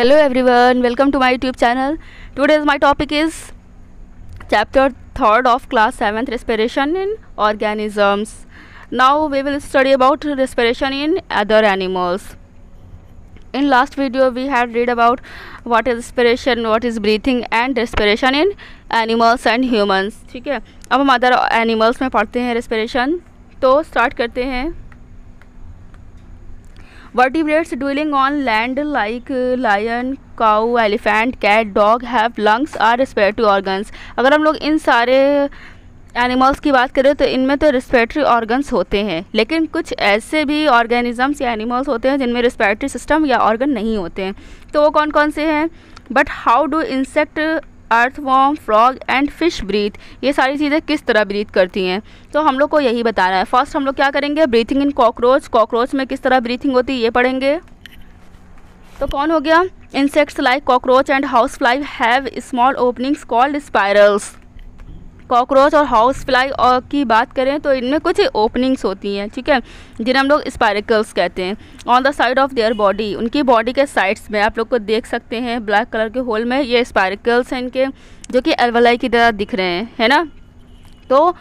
Hello everyone, welcome to my YouTube channel. Today's my topic is chapter 3rd of class 7th, respiration in organisms. Now we will study about respiration in other animals. In last video we had read about what is respiration, what is breathing and respiration in animals and humans. ठीक है, अब हम other animals में पढ़ते हैं respiration. तो start करते हैं. Vertebrates dwelling on land like lion, cow, elephant, cat, dog have lungs are respiratory organs. अगर हम लोग इन सारे एनिमल्स की बात करें तो इनमें तो रेस्पिरेटरी ऑर्गन्स होते हैं, लेकिन कुछ ऐसे भी ऑर्गेनिजम्स या एनिमल्स होते हैं जिनमें रेस्पिरेटरी सिस्टम या ऑर्गन नहीं होते हैं. तो वो कौन कौन से हैं? But how do insect, earthworm, frog and fish breathe? ये सारी चीज़ें किस तरह ब्रीथ करती हैं, तो हम लोग को यही बताना है. फर्स्ट हम लोग क्या करेंगे, ब्रीथिंग इन कॉकरोच. कॉकरोच में किस तरह ब्रीथिंग होती है ये पढ़ेंगे. तो कौन हो गया? Insects like cockroach and house fly have small openings called spirals. Cockroach और हाउस फ्लाई की बात करें तो इनमें कुछ ओपनिंग्स होती हैं, ठीक है, जिन्हें हम लोग स्पायरिकल्स कहते हैं. On the side of their body, उनकी बॉडी के साइड्स में आप लोग को देख सकते हैं ब्लैक कलर के होल में, ये स्पायरिकल्स हैं इनके, जो कि एल्वेलाई की तरह दिख रहे हैं, है ना. तो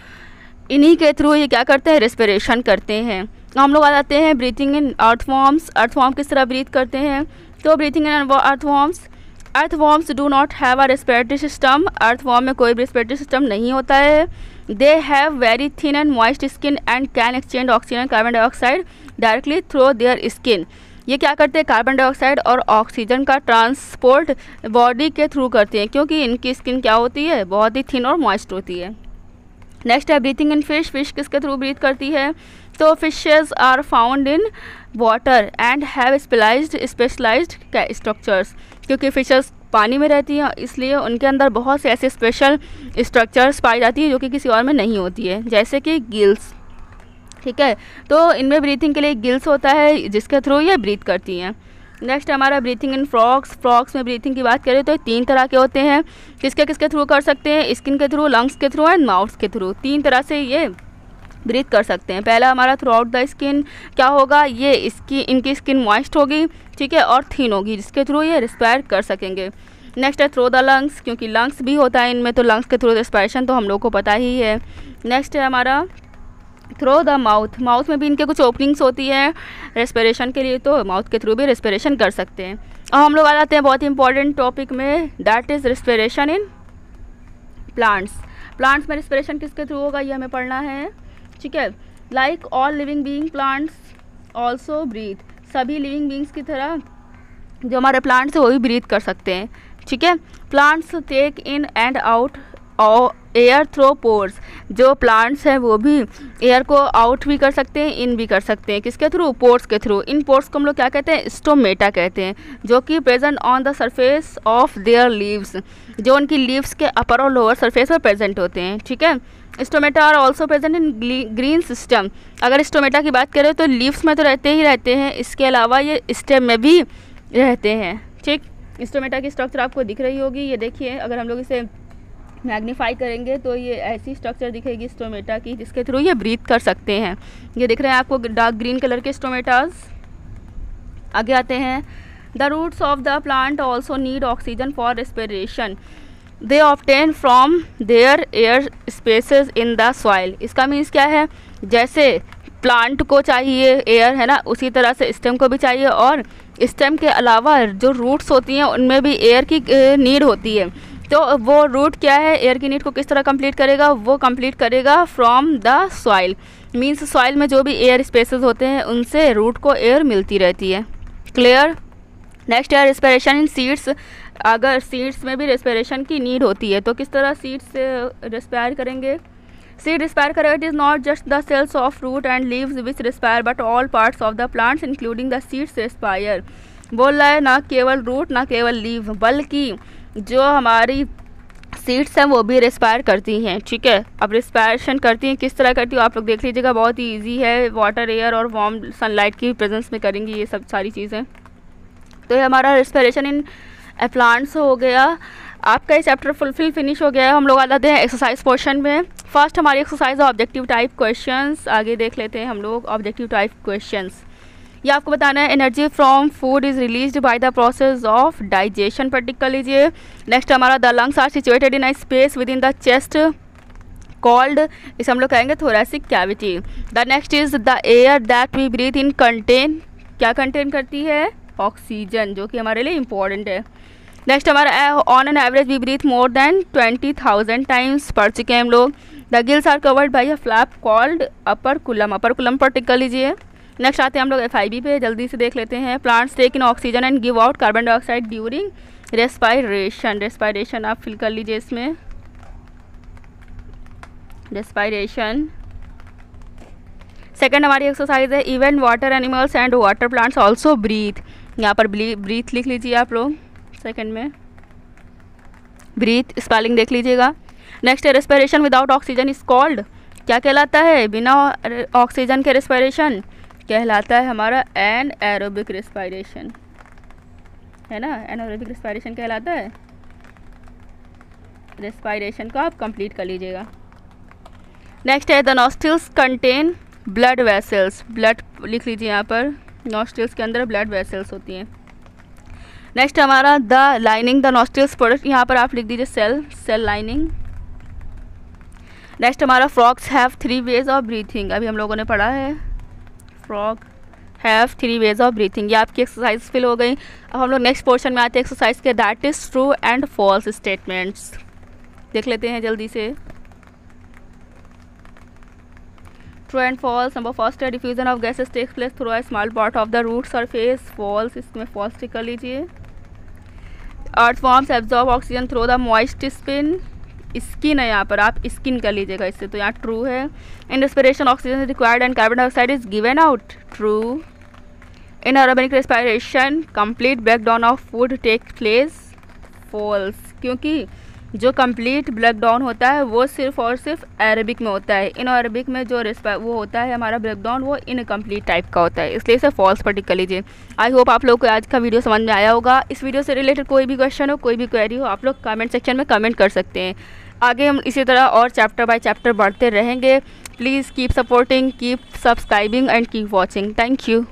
इन्हीं के थ्रू ये क्या करते हैं, रेस्पिरेशन करते हैं. हम लोग आ जाते हैं ब्रीथिंग इन अर्थवॉर्म्स. अर्थवॉर्म किस तरह ब्रीथ करते हैं? तो breathing in earthworms, earthworms do not have a respiratory system. Earthworm में कोई भी रेस्पिरेटरी सिस्टम नहीं होता है. They have very thin and moist skin and can exchange oxygen carbon dioxide directly through their skin. ये क्या करते हैं, कार्बन डाइऑक्साइड और ऑक्सीजन का ट्रांसपोर्ट बॉडी के थ्रू करते हैं, क्योंकि इनकी स्किन क्या होती है, बहुत ही थिन और मॉइस्ट होती है. नेक्स्ट है ब्रीथिंग इन फिश. फिश किसके थ्रू ब्रीथ करती है? तो fishes are found in water and have specialised structures. क्योंकि फिशेस पानी में रहती हैं इसलिए उनके अंदर बहुत से ऐसे स्पेशल स्ट्रक्चर्स पाई जाती है जो कि किसी और में नहीं होती है, जैसे कि गिल्स. ठीक है, तो इनमें ब्रीथिंग के लिए गिल्स होता है जिसके थ्रू ये ब्रीथ करती हैं. नेक्स्ट हमारा ब्रीथिंग इन फ्रॉग्स. फ्रॉग्स में ब्रीथिंग की बात करें तो 3 तरह के होते हैं. किसके थ्रू कर सकते हैं? स्किन के थ्रू, लंग्स के थ्रू एंड माउथ के थ्रू. 3 तरह से ये ब्रीथ कर सकते हैं. पहला हमारा थ्रू आउट द स्किन. क्या होगा, ये इनकी स्किन मॉइस्ट होगी, ठीक है, और थिन होगी, जिसके थ्रू ये रिस्पायर कर सकेंगे. नेक्स्ट है थ्रू द लंग्स. क्योंकि लंग्स भी होता है इनमें, तो लंग्स के थ्रू रेस्पिरेशन तो हम लोग को पता ही है. नेक्स्ट है हमारा थ्रू द माउथ. माउथ में भी इनके कुछ ओपनिंग्स होती है रेस्पिरेशन के लिए, तो माउथ के थ्रू भी रेस्पिरेशन कर सकते हैं. अब हम लोग आ जाते हैं बहुत ही इंपॉर्टेंट टॉपिक में, that is respiration in plants. Plants में रेस्पिरेशन किसके थ्रू होगा ये हमें पढ़ना है, ठीक है. Like all living being plants also breathe. सभी लिविंग बीइंग्स की तरह जो हमारे प्लांट्स हैं वो भी ब्रीथ कर सकते हैं, ठीक है. Plants take in and out air through pores. जो प्लांट्स हैं वो भी एयर को आउट भी कर सकते हैं, इन भी कर सकते हैं. किसके थ्रू? पोर्स के थ्रू. इन पोर्स को हम लोग क्या कहते हैं? स्टोमेटा कहते हैं, जो कि present on the surface of their leaves. जो उनकी लीव्स के अपर और लोअर सरफेस पर प्रेजेंट होते हैं, ठीक है. Stomata are also present in green system. अगर स्टोमेटा की बात करें तो लीव्स में तो रहते ही रहते हैं, इसके अलावा ये स्टेम में भी रहते हैं, ठीक. स्टोमेटा की स्ट्रक्चर आपको दिख रही होगी, ये देखिए. अगर हम लोग इसे मैग्नीफाई करेंगे तो ये ऐसी स्ट्रक्चर दिखेगी स्टोमेटा की, जिसके थ्रू ये ब्रीथ कर सकते हैं. ये दिख रहे हैं आपको डार्क ग्रीन कलर के स्टोमेटाज. आगे आते हैं. The roots of the plant also need oxygen for respiration. They obtain from their air spaces in the soil. इसका मीन्स क्या है, जैसे प्लांट को चाहिए एयर, है ना, उसी तरह से स्टेम को भी चाहिए, और स्टेम के अलावा जो रूट्स होती हैं उनमें भी एयर की नीड होती है. तो वो रूट क्या है, एयर की नीड को किस तरह कंप्लीट करेगा? वो कंप्लीट करेगा from the soil. Means soil में जो भी एयर स्पेसेस होते हैं उनसे रूट को एयर मिलती रहती है. क्लियर. नेक्स्ट है रेस्पिरेशन इन सीड्स. अगर सीड्स में भी रेस्पिरेशन की नीड होती है तो किस तरह सीड्स से रेस्पायर करेंगे? सीड रेस्पायर करेगा. It is not just the cells of root and leaves which respire but all parts of the plants including the seeds respire. बोल रहा है ना केवल रूट ना केवल लीव, बल्कि जो हमारी सीड्स हैं वो भी रेस्पायर करती हैं, ठीक है. अब रेस्पायरेशन करती हैं, किस तरह करती हो आप लोग देख लीजिएगा, बहुत ही ईजी है. वाटर, एयर और वार्म सनलाइट की प्रेजेंस में करेंगी ये सब सारी चीज़ें. तो ये हमारा रेस्पिरेशन इन प्लांट्स हो गया. आपका ये चैप्टर फुलफिल फिनिश हो गया है. हम लोग आ जाते हैं एक्सरसाइज पोर्शन में. फर्स्ट हमारी एक्सरसाइज ऑब्जेक्टिव टाइप क्वेश्चंस. आगे देख लेते हैं हम लोग ऑब्जेक्टिव टाइप क्वेश्चंस. ये आपको बताना है energy from food is released by the process of digestion पर टिक कर लीजिए। नेक्स्ट हमारा the lungs are situated in a space within the chest called, इसे हम लोग कहेंगे thoracic cavity. The next is the air that we breathe in contain, क्या contain करती है, ऑक्सीजन, जो कि हमारे लिए इम्पॉर्टेंट है। नेक्स्ट हमारा on an average we breathe more than 20,000 times, पढ़ चुके हैं हम लोग। The gills are covered by a flap called operculum, operculum पर टिक कर लीजिए। नेक्स्ट आते हैं हम लोग FIB पे, जल्दी से देख लेते हैं। Plants take in oxygen and give out carbon dioxide during respiration, respiration आप फिल कर लीजिए इसमें, रेस्पायरेशन। सेकेंड हमारी एक्सरसाइज है even water animals and water plants also breathe, यहाँ पर ब्रीथ लिख लीजिए आप लोग, सेकेंड में ब्रीथ स्पेलिंग देख लीजिएगा। नेक्स्ट है respiration without oxygen is called, क्या कहलाता है, बिना ऑक्सीजन के रेस्पिरेशन कहलाता है हमारा एनएरोबिक रेस्पिरेशन, है ना, एनएरोबिक रेस्पिरेशन कहलाता है। रेस्पिरेशन को आप कंप्लीट कर लीजिएगा। नेक्स्ट है the nostrils contain blood vessels, blood लिख लीजिए यहाँ पर, नॉस्ट्रिल्स के अंदर ब्लड वेसल्स होती हैं। नेक्स्ट हमारा the lining the nostrils product, यहाँ पर आप लिख दीजिए सेल, सेल लाइनिंग। नेक्स्ट हमारा frogs have 3 ways of breathing, अभी हम लोगों ने पढ़ा है, frog have 3 ways of breathing. ये आपकी एक्सरसाइज फिल हो गई। अब हम लोग नेक्स्ट पोर्शन में आते हैं एक्सरसाइज के, that is true and false statements, देख लेते हैं जल्दी से। True and false, number first है diffusion of gases takes place through a small part of the root surface, false, इसमें फॉल्स टिक कर लीजिए। Earthworms absorb oxygen through the moist skin, skin है यहाँ पर, आप स्किन कर लीजिएगा इससे, तो यहाँ ट्रू है। In respiration oxygen required and carbon dioxide is given out, true. In aerobic respiration complete breakdown of food take place, false, क्योंकि जो कंप्लीट ब्रेकडाउन होता है वो सिर्फ और सिर्फ अरेबिक में होता है। इन अरेबिक में जो वो होता है हमारा ब्रेकडाउन, वो इनकम्प्लीट टाइप का होता है, इसलिए इसे फॉल्स पर टिक कर लीजिए। आई होप आप लोग को आज का वीडियो समझ में आया होगा। इस वीडियो से रिलेटेड कोई भी क्वेश्चन हो, कोई भी क्वेरी हो, आप लोग कमेंट सेक्शन में कमेंट कर सकते हैं। आगे हम इसी तरह और चैप्टर बाय चैप्टर बढ़ते रहेंगे। Please keep supporting, keep subscribing and keep watching. Thank you.